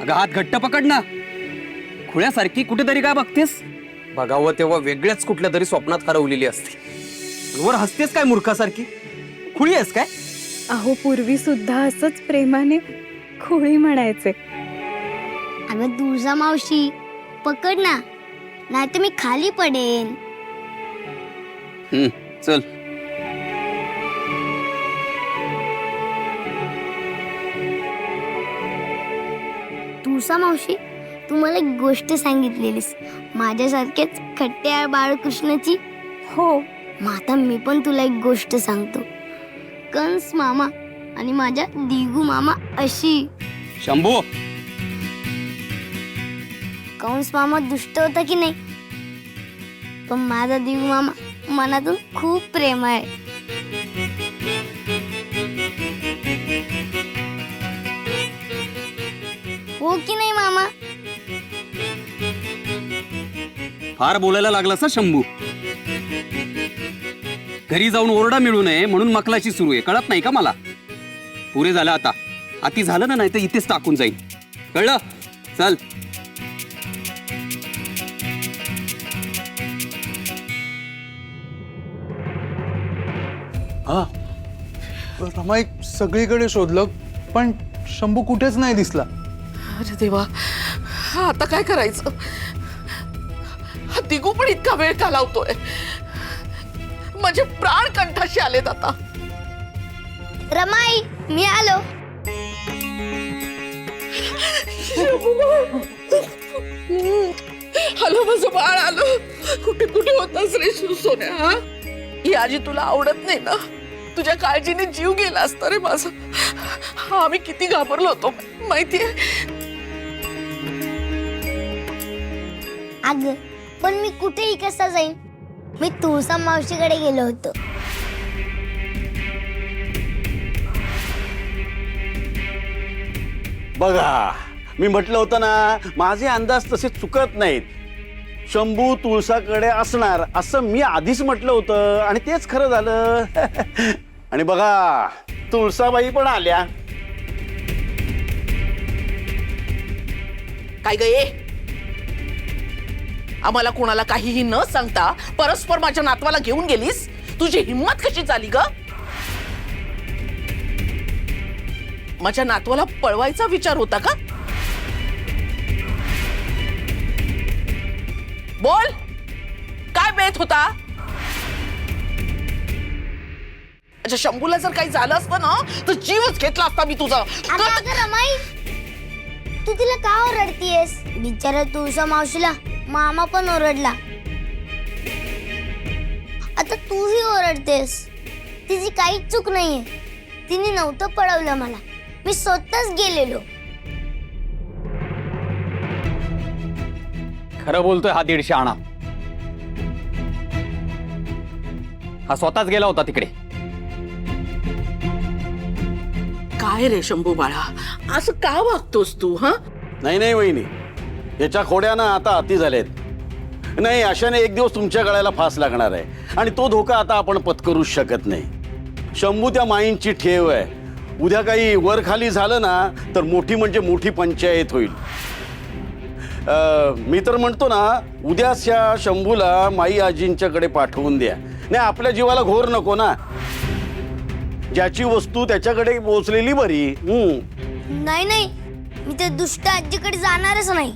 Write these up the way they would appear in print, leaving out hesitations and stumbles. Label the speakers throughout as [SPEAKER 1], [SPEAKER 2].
[SPEAKER 1] अगं हात घट्ट पकड ना. खुळ्यासारखी कुठेतरी काय बघतेस? बघावं तेव्हा वेगळ्याच कुठल्या तरी स्वप्नात हरवलेली असते. वर हसतेस काय मूर्खासारखी? खुळी आहेस काय?
[SPEAKER 2] अहो पूर्वी सुद्धा असंच प्रेमाने खोळी म्हणायचे.
[SPEAKER 3] अगं तुळजा मावशी पकड ना, नाही तर मी खाली पडेन.
[SPEAKER 1] चल.
[SPEAKER 3] तुळजा मावशी, तू मला एक गोष्ट सांगितलेलीस माझ्यासारख्याच खट्ट्या बाळकृष्णाची.
[SPEAKER 2] हो,
[SPEAKER 3] मग आता मी पण तुला एक गोष्ट सांगतो. कंस मामा आणि माझ्या दिगू मामा अशी.
[SPEAKER 1] शंभू,
[SPEAKER 3] कंस मामा दुष्ट होता की नाही, पण माझा दिगू मामा मनातून खूप प्रेम आहे. हो की नाही मामा?
[SPEAKER 1] फार बोलायला लागलास ना शंभू. घरी जाऊन ओरडा मिळू नये म्हणून मकलाची सुरू आहे, कळत नाही का मला? पुरे झालं आता. अति झालं ना, नाही तर इथेच टाकून जाईल. कळलं? चल.
[SPEAKER 4] हा रमाई, सगळीकडे शोधलं पण शंभू कुठेच नाही दिसला.
[SPEAKER 5] अरे देवा, आता काय करायचं? हा दिगू पण इतका वेळ का लावतोय? माझे प्राण कंठाशी आलेत आता.
[SPEAKER 3] रमाई, मी आलो.
[SPEAKER 5] हॅलो, माझं बाळ आलं. कुठे कुठे होतास रे सोन्या? हा, ही आजी तुला आवडत नाही ना? तुझ्या काळजीने जीव गेला असता रे माझा. हा, आम्ही किती घाबरलो होतो माहितीये.
[SPEAKER 3] अगं पण मी कुठेही कसा जाईन? मी तुळसा मावशीकडे गेलो होतो.
[SPEAKER 6] बघा, मी म्हटलं होतं ना, माझे अंदाज तसे चुकत नाहीत. शंभू तुळसाकडे असणार असं मी आधीच म्हटलं होतं आणि तेच खरं झालं. आणि बघा, तुळसाबाई पण आल्या.
[SPEAKER 5] काय ग ये? आम्हाला कोणाला काहीही न सांगता परस्पर माझ्या नातवाला घेऊन गेलीस? तुझी हिम्मत कशी झाली ग? माझ्या नातवाला पळवायचा विचार होता का? बोल, काय बेत होता? अच्छा, शंभूला जर काही झालं असतं ना तर जीवच घेतला असता मी तुझा.
[SPEAKER 3] अगं रमाई, तू तिला का ओरडतीयस? बिचारा तुळसा मावशीला मामा पण ओरडला, आता तूही ओरडतेस. तिची काहीच चूक नाहीये. तिने नव्हतं पळवलं मला, मी स्वतःच गेलेलो.
[SPEAKER 1] खरं बोलतोय हा 150 आणा. हा स्वतःच गेला होता तिकडे.
[SPEAKER 5] काय रे शंभू बाळा, असं का वागतोस तू? हा,
[SPEAKER 6] नाही नाही वहिनी, याच्या खोड्यानं आता अति झालेत. नाही, अशाने एक दिवस तुमच्या गळ्याला फास लागणार आहे आणि तो धोका आता आपण पत्करूच शकत नाही. शंभू त्या माईंची ठेव आहे. उद्या काही वर खाली झालं ना तर मोठी म्हणजे मोठी पंचायत होईल. मी तर म्हणतो ना, उद्याच या शंभूला माई आजींच्याकडे पाठवून द्या. नाही, आपल्या जीवाला घोर नको ना. ज्याची वस्तू त्याच्याकडे पोहोचलेली बरी.
[SPEAKER 3] नाही नाही, मी त्या दुष्ट आजीकडे जाणारच नाही.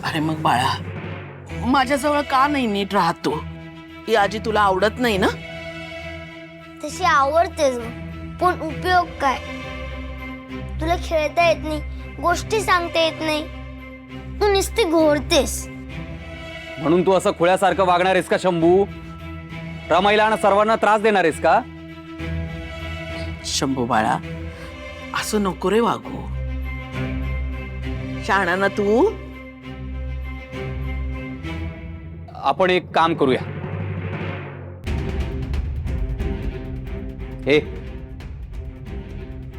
[SPEAKER 5] अरे मग बाळा, माझ्याजवळ का नाही नीट राहतो? ही आजी तुला आवडत नाही ना?
[SPEAKER 3] तशी आवडतेच, पण उपयोग काय? तुला खेळता येत नाही, गोष्टी सांगता येत नाही, तू नुसती घोरतेस.
[SPEAKER 1] म्हणून तू असं खुळ्यासारखं वागणार आहेस का शंभू? रमाईला आणि सर्वांना त्रास देणार आहेस का?
[SPEAKER 5] शंभू बाळा, असं नको रे वागू. शहाणा ना तू.
[SPEAKER 1] आपण एक काम करूया. हे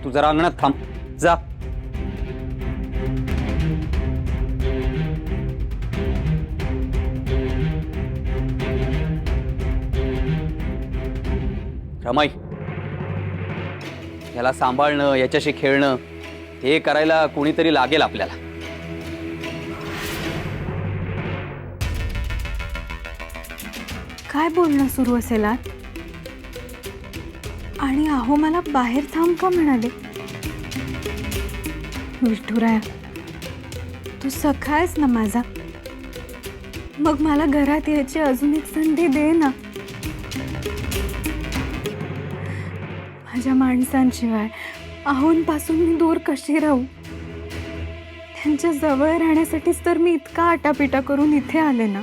[SPEAKER 1] तू जरा अंगणात थांब. जा. रमाई, याला सांभाळणं, याच्याशी खेळणं हे करायला कोणीतरी लागेल आपल्याला.
[SPEAKER 2] काय बोलणं सुरू असेल आत? आणि अहो मला बाहेर थांब का म्हणाले? विठुराया, तू सखा आहेस ना माझा, मग मला घरात यायची अजून एक संधी दे ना. माझ्या माणसांशिवाय आहोंपासून मी दूर कशी राहू? त्यांच्या जवळ राहण्यासाठीच तर मी इतका आटापिटा करून इथे आले ना.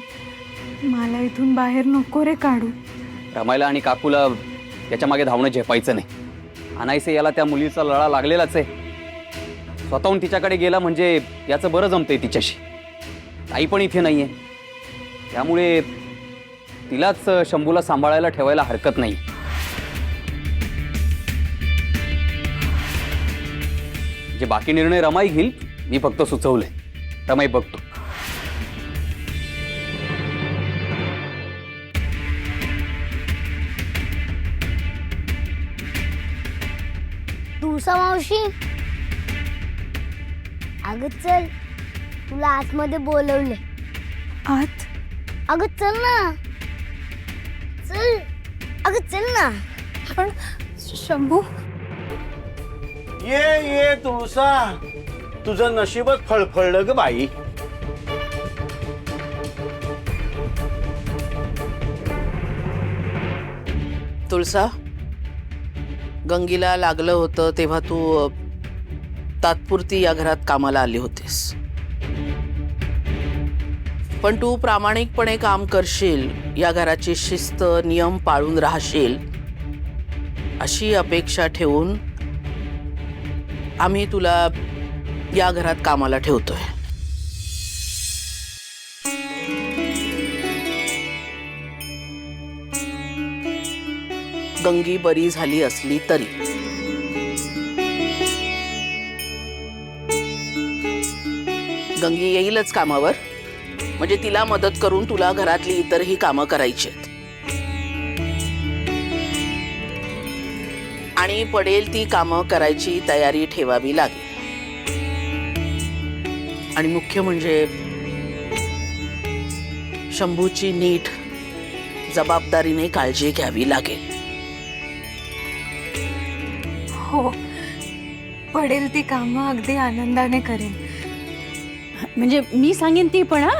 [SPEAKER 2] मला इथून बाहेर नको रे काढू.
[SPEAKER 1] रमायला आणि काकूला याच्या मागे धावणं झेपायचं नाही. अनायसे याला त्या मुलीचा लळा लागलेलाच आहे. स्वतःहून तिच्याकडे गेला म्हणजे याचं बरं जमतंय तिच्याशी. आई पण इथे नाहीये, त्यामुळे तिलाच शंभूला सांभाळायला ठेवायला हरकत नाही. जे बाकी निर्णय रमाई घेईल, मी फक्त सुचवलंय. रमाई बघतो.
[SPEAKER 3] तुळसा मावशी, अगं चल, तुला आतमध्ये बोलवले.
[SPEAKER 2] आत?
[SPEAKER 3] अगं चल ना, चल, अगं चल ना.
[SPEAKER 2] पण शंभू,
[SPEAKER 6] ये ये तुळसा, तुझं नशीबच फळफळलं ग बाई.
[SPEAKER 5] तुळसा, गंगीला लागलं होतं तेव्हा तू तात्पुरती या घरात कामाला आली होतीस. पण तू प्रामाणिकपणे काम करशील, या घराची शिस्त नियम पाळून राहशील अशी अपेक्षा ठेवून आम्ही तुला या घरात कामाला ठेवतोय. गंगी बरी झाली असली तरी. गंगी येईलच कामावर, म्हणजे तिला मदत करून तुला घरातली इतरही कामं करायची आहेत. आणि पडेल ती कामं करायची तयारी ठेवावी लागेल. आणि मुख्य म्हणजे शंभूची नीट जबाबदारीने काळजी घ्यावी लागेल.
[SPEAKER 2] हो, पडेल ती कामं अगदी आनंदाने करेन.
[SPEAKER 7] म्हणजे मी सांगेन ती पण. हा,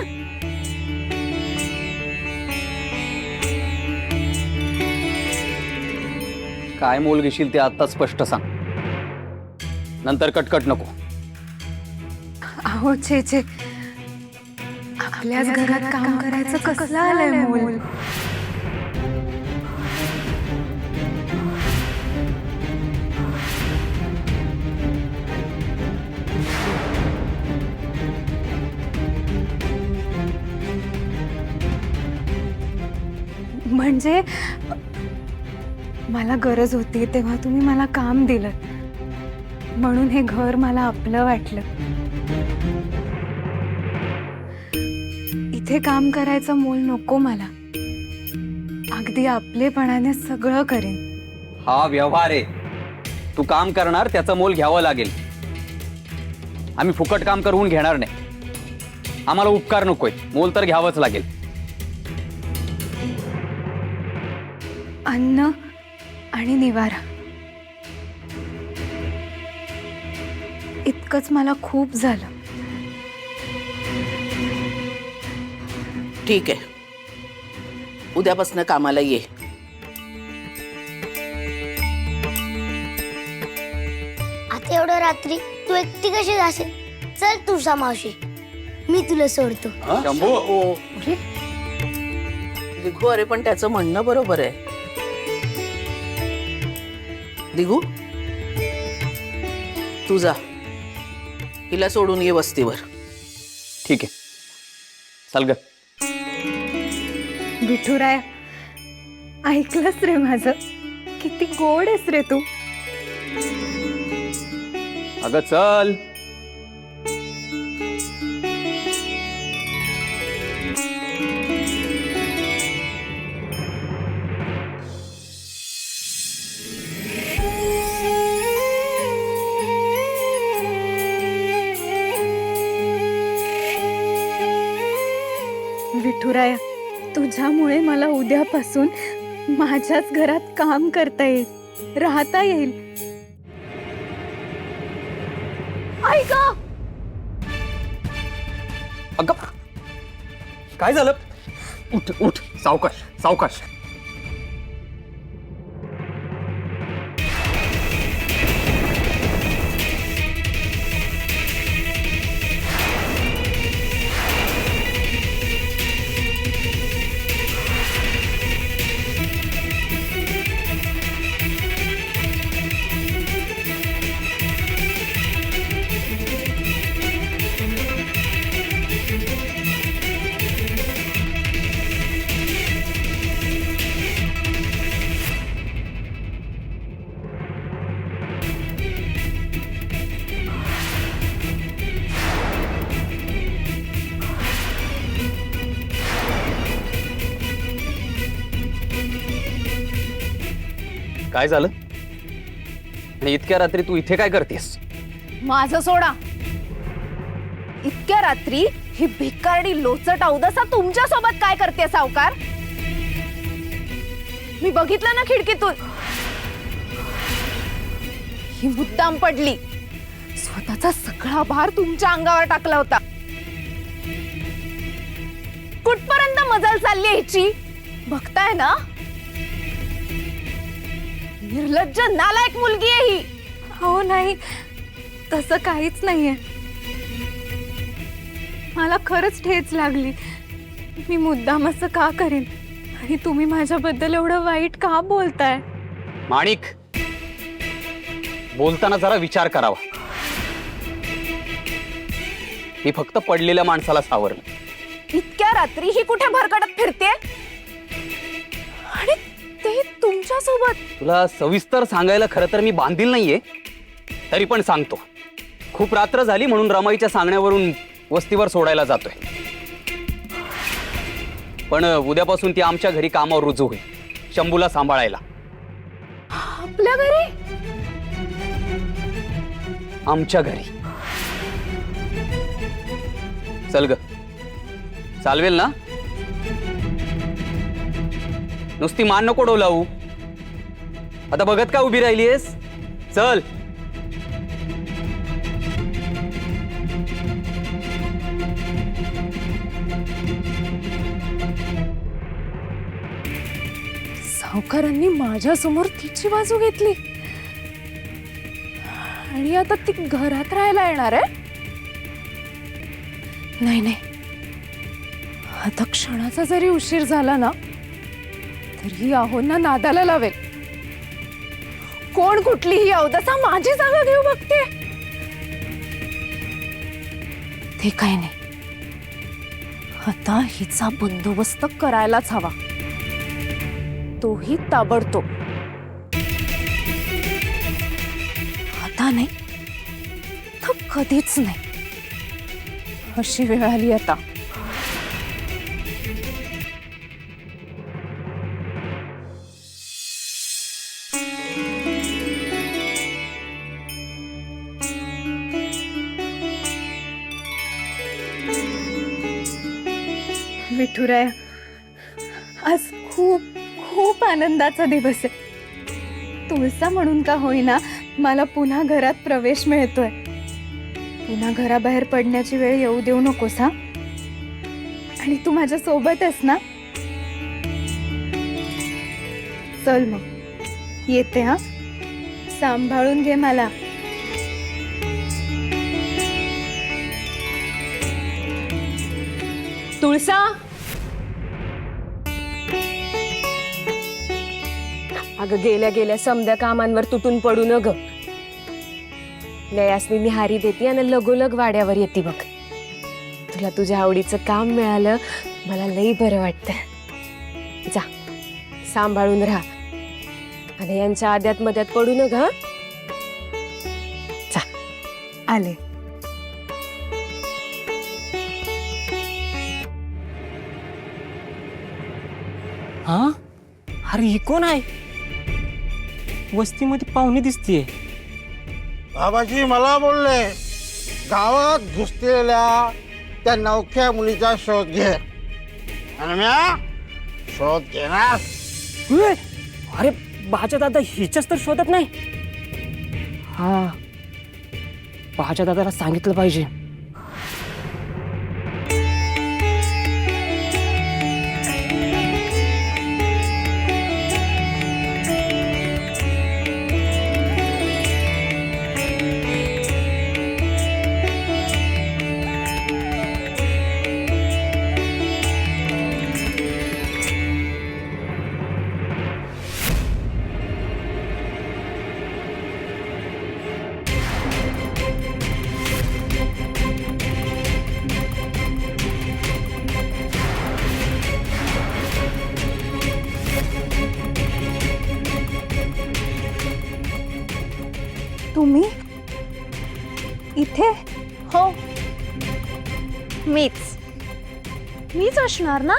[SPEAKER 1] काय मोल घेशील ते आता स्पष्ट सांग, नंतर कटकट नको.
[SPEAKER 2] अहो छे छे, आपल्याच घरात काम करायचं कसलं आलंय मोल? म्हणजे मला गरज होती तेव्हा तुम्ही मला काम दिलं, म्हणून हे घर मला आपलं वाटलं. इथे काम करायचं मोल नको मला. अगदी आपलेपणाने सगळं करेन.
[SPEAKER 1] हा व्यवहार आहे. तू काम करणार, त्याचं मोल घ्यावं लागेल. आम्ही फुकट काम करून घेणार नाही. आम्हाला उपकार नकोय, मोल तर घ्यावंच लागेल.
[SPEAKER 2] अन्न आणि निवारा इतकंच मला खूप झालं.
[SPEAKER 5] ठीक आहे, उद्यापासून कामाला ये.
[SPEAKER 3] आता एवढं रात्री तू एकटी कशी जाशील? चल तुळसा मावशी, मी तुला सोडतो.
[SPEAKER 1] शंभू,
[SPEAKER 5] ओ दिघू, अरे पण त्याचं म्हणणं बरोबर आहे. दिघू, तू जा, हिला सोडून ये वस्तीवर.
[SPEAKER 1] ठीक आहे, चल ग.
[SPEAKER 2] विठुराया, ऐकलंस रे माझं? किती गोड आहेस रे तू.
[SPEAKER 1] अगं चल.
[SPEAKER 2] विठुराया, तुझ्यामुळे मला उद्यापासून माझ्याच घरात काम करता येईल, राहता येईल. ऐक,
[SPEAKER 1] अगं काय झालं? उठ उठ, सावकाश सावकाश. काय झालं? आणि इतक्या रात्री तू इथे काय करतेस?
[SPEAKER 8] माझं सोडा. इतक्या रात्री ही भिकारडी लोचट अवदसा तुमच्या सोबत काय करते सावकार? मी बघितलं ना खिडकीतून. ही मुद्दाम पडली, स्वतःचा सगळा भार तुमच्या अंगावर टाकला होता. कुठपर्यंत मजाल चालली हिची बघताय ना? निर्लज्ज नालायक मुलगी आहे ही.
[SPEAKER 2] हो नाही, तसं काहीच नाहीये. मला खरंच ठेच लागली. मी मुद्दाम असं का करीन? आणि तुम्ही माझ्याबद्दल एवढं वाईट का बोलताय?
[SPEAKER 1] माणिक, बोलताना जरा विचार करावा. मी फक्त पडलेल्या माणसाला सावरलं.
[SPEAKER 8] इतक्या रात्री ही कुठे भरकटत फिरते आणि ते तुमच्या सोबत.
[SPEAKER 1] तुला सविस्तर सांगायला खरं तर मी बांधील नाहीये, तरी पण सांगतो. खूप रात्र झाली म्हणून रमाईच्या सांगण्यावरून वस्तीवर सोडायला जातोय. पण उद्यापासून ती आमच्या घरी कामावर रुजू होईल, शंभूला सांभाळायला.
[SPEAKER 8] आपल्या घरी?
[SPEAKER 1] आमच्या घरी. चल ग, चालवेल ना? नुसती मान नको डोलावू. आता बघत का उभी राहिलीयस? चल.
[SPEAKER 8] सावकारांनी माझ्या समोर तिची बाजू घेतली आणि आता ती घरात राहायला येणार आहे? नाही नाही, आता क्षणाचा जरी उशीर झाला ना तरी आहोंना नादाला लावेल. कोण कुठलीही अवदसा माझी जागा घेऊ बघते. ते काय नाही, आता हिचा बंदोबस्त करायलाच हवा, तोही ताबडतोब. आता नाही तर कधीच नाही, अशी वेळ आली आता.
[SPEAKER 2] विठुराया, आज खूप खूप आनंदाचा दिवस आहे. तुळसा म्हणून का होईना मला पुन्हा घरात प्रवेश मिळतोय. पुन्हा घराबाहेर पडण्याची वेळ येऊ देऊ नकोस हा. आणि तू माझ्या सोबत आहेस ना? चल मग येते हा. सांभाळून घे मला.
[SPEAKER 8] तुळसा, अगं गेल्या गेल्या समद्या कामांवर तुटून पडू न ग. लयासनी निहारी देते आणि लगोलग वाड्यावर येते बघ. तुला तुझ्या आवडीचं काम मिळालं, मला लई बरं वाटतं. जा, सांभाळून राहा आणि यांच्या आद्यात मध्यात पडू न ग. जा,
[SPEAKER 2] आले.
[SPEAKER 9] हा, अरे ही कोण आहे? वस्तीमध्ये पाहुणे दिसतीये.
[SPEAKER 10] बाबाजी मला बोलले गावात घुसलेल्या त्या नवख्या मुलीचा शोध घे. आणि म्या शोध घेणार.
[SPEAKER 9] उय, अरे बाजा दादा हिच्याच तर शोधत नाही. हा, बाजा दादाला सांगितलं पाहिजे.
[SPEAKER 2] तुम्ही इथे?
[SPEAKER 8] हो, मीच असणार ना.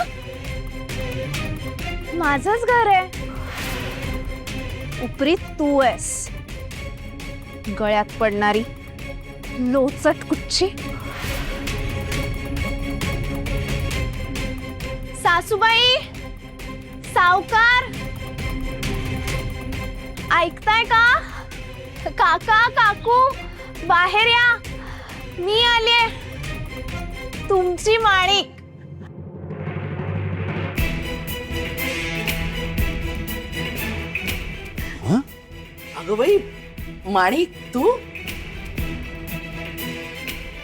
[SPEAKER 8] माझंच घर आहे. उपरी तू आहेस, गळ्यात पडणारी लोचट कुच्ची. सासूबाई, सावकार, ऐकताय का? काका काकू बाहेर या, मी आले. तुमची माणिक.
[SPEAKER 5] अगं बाई माणिक,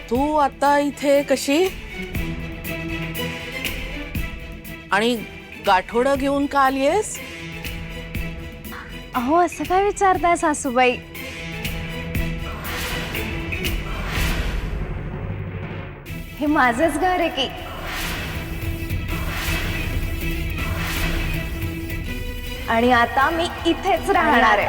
[SPEAKER 5] तू आता इथे कशी? आणि गाठोडं घेऊन का आलीयस?
[SPEAKER 8] अहो, असं काय विचारताय सासूबाई? हे माझंच घर आहे की. आणि आता मी इथेच राहणार आहे.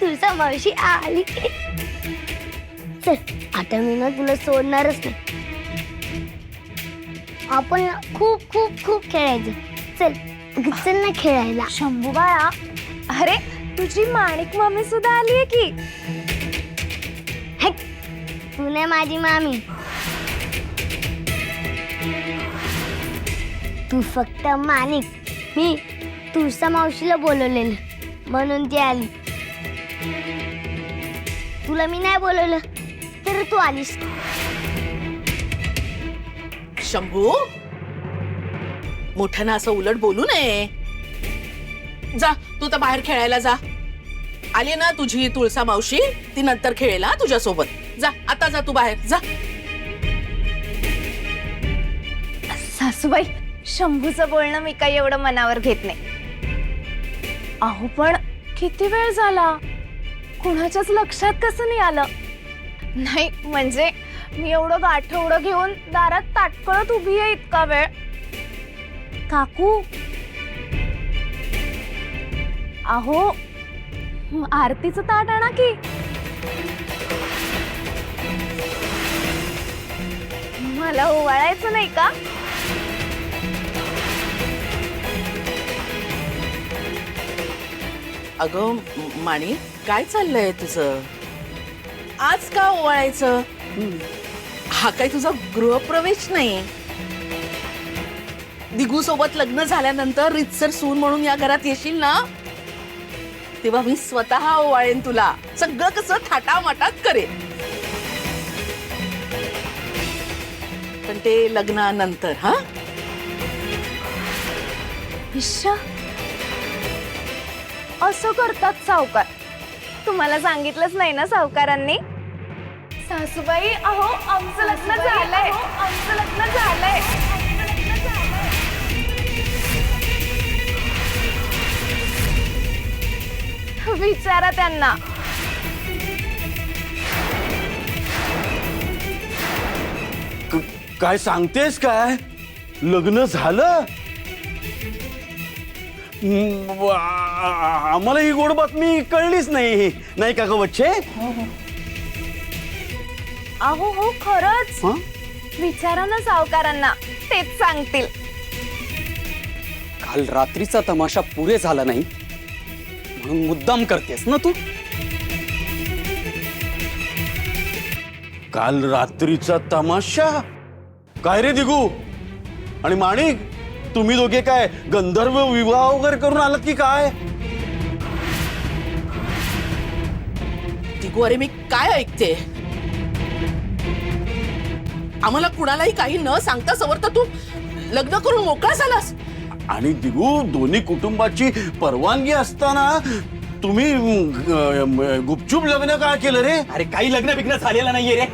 [SPEAKER 3] तुझा मावशी आली. चल आता मी ना तुला सोडणारच नाही. आपण ना खूप खूप खूप खेळायचं. चल ना खेळायला.
[SPEAKER 8] शंभू बाळा, अरे तुझी माणिक मामी सुद्धा आलीये की.
[SPEAKER 3] हेक, तू नाही माझी मामी. तू फक्त माणिक. मी तुळसा मावशीला बोलवलेलं म्हणून ती आली. तुला मी नाही बोलवलं तर तू आलीस.
[SPEAKER 5] शंभू, मोठ्यानं असं उलट बोलू नये. जा, तू तर बाहेर खेळायला जा. आली ना तुझी तुळसा मावशी, ती नंतर खेळेल हा तुझ्यासोबत. जा, आता जा तू बाहेर जा.
[SPEAKER 8] सासूबाई, शंभूचं बोलणं मी काही एवढं मनावर घेत नाही. अहो, पण किती वेळ झाला, कुणाच्याच लक्षात कसं नाही आलं? नाही म्हणजे मी एवढं गाठवडं घेऊन दारात ताटकळत उभी आहे इतका वेळ. काकू, अहो आरतीचं ताट आणा की. मला ओवाळायचं नाही का?
[SPEAKER 5] अगं माणी, काय चाललंय तुझं? आज का ओवाळायचं? हा काय तुझा गृहप्रवेश नाही. दिगू सोबत लग्न झाल्यानंतर रितसर सून म्हणून या घरात येशील ना, तेव्हा मी स्वतः ओवाळेन तुला. सगळं कसं थाटामाटात करेन. पण ते लग्नानंतर. हा,
[SPEAKER 8] इश्शा, असं करतात सावकार? तुम्हाला सांगितलंच नाही ना सावकारांनी? सासूबाई, अहो आमचं लग्न झालंय. विचारा त्यांना.
[SPEAKER 6] काय सांगतेस काय? लग्न झालं? आम्हाला ही गोड बातमी कळलीच नाही, नाही का ग बच्चे?
[SPEAKER 2] अहो हो खरंच
[SPEAKER 6] हं?
[SPEAKER 2] विचारा ना सावकारांना, तेच सांगतील.
[SPEAKER 1] काल रात्रीचा तमाशा पुरे झाला नाही म्हणून मुद्दाम करतेस ना तू?
[SPEAKER 6] काल रात्रीचा तमाशा? काय रे दिगू आणि माणिक, तुम्ही दोघे काय गंधर्व विवाह वगैरे करून आलात की काय?
[SPEAKER 5] दिगू, अरे मी काय ऐकते? आम्हाला कुणालाही काही न सांगता सवरता तू लग्न करून मोकळा झालास.
[SPEAKER 6] आणि दिगू, दोन्ही कुटुंबाची परवानगी असताना तुम्ही गुपचूप लग्न का केलं रे?
[SPEAKER 1] अरे काही लग्न बिग्न झालेलं नाहीये रे.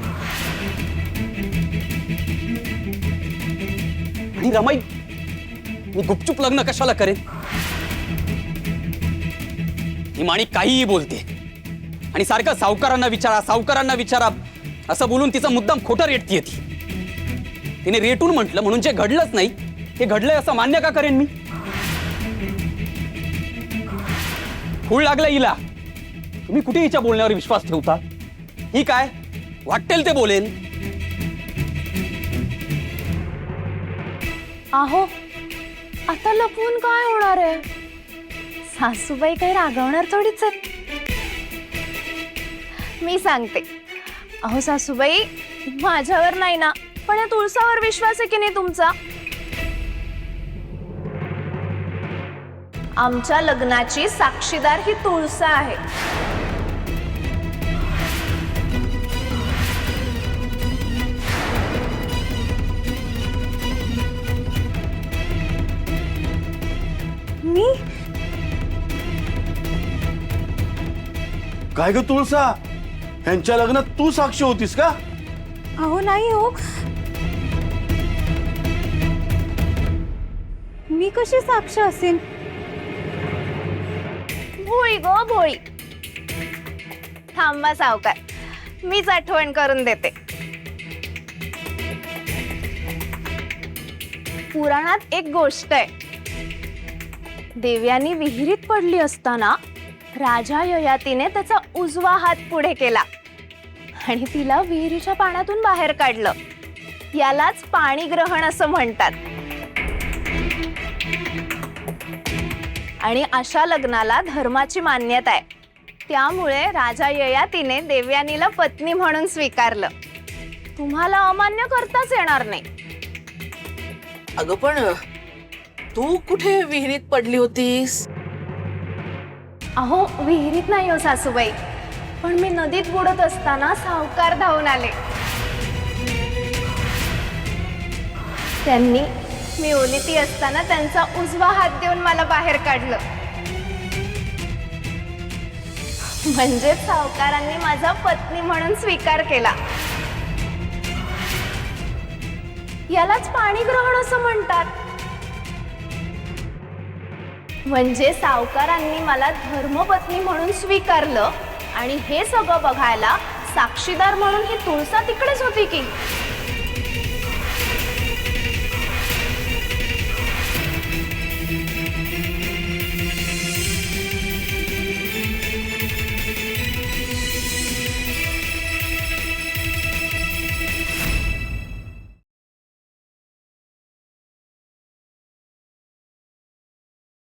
[SPEAKER 1] आणि रमाई, मी गुपचूप लग्न कशाला करेन? ही माणी काहीही बोलते आणि सारखं सावकारांना विचारा असं बोलून तिचा मुद्दाम खोटा रेटतीये ती. तिने रेटून म्हटलं म्हणून जे घडलंच नाही हे घडलंय असं मान्य का करेन मी? खूळ लागलं हिला. तुम्ही कुठे हिच्या बोलण्यावर विश्वास ठेवता? ही काय वाटेल ते बोलेल.
[SPEAKER 2] अहो आता लपवून काय होणार आहे? सासूबाई काही रागवणार थोडीच आहेत. मी सांगते. अहो सासूबाई, माझ्यावर नाही ना, पण या तुळसावर विश्वास आहे की नाही तुमचा? आमच्या लग्नाची साक्षीदार ही तुळसा आहे. मी
[SPEAKER 6] काय ग तुळसा, यांच्या लग्नात तू साक्षी होतीस का?
[SPEAKER 2] अहो नाही हो, मी कशी साक्ष असेन? भोळी गो भोळी. थांबा सावकार, मीच आठवण करून देते. पुराणात एक गोष्ट आहे. देव्यानी विहिरीत पडली असताना राजा ययातीने त्याचा उजवा हात पुढे केला आणि तिला विहिरीच्या पाण्यातून बाहेर काढलं. यालाच पाणीग्रहण असं म्हणतात. आणि अशा लग्नाला धर्माची मान्यता आहे. त्यामुळे राजा ययातीने देवयानीला पत्नी म्हणून स्वीकारलं. तुम्हाला अमान्य करताच येणार नाही.
[SPEAKER 5] अगं पण तू कुठे विहिरीत पडली होतीस?
[SPEAKER 2] अहो विहिरीत नाही हो सासूबाई, पण मी नदीत बुडत असताना सावकार धावून आले. त्यांनी मी ओलिती असताना त्यांचा उजवा हात देऊन मला बाहेर काढलं. म्हणजे सावकारांनी माझा पत्नी म्हणून स्वीकार केला. यालाच पाणीग्रहण असं म्हणतात. म्हणजे सावकारांनी मला धर्मपत्नी म्हणून स्वीकारलं आणि हे सगळं बघायला साक्षीदार म्हणून ही तुळसा तिकडेच होती की.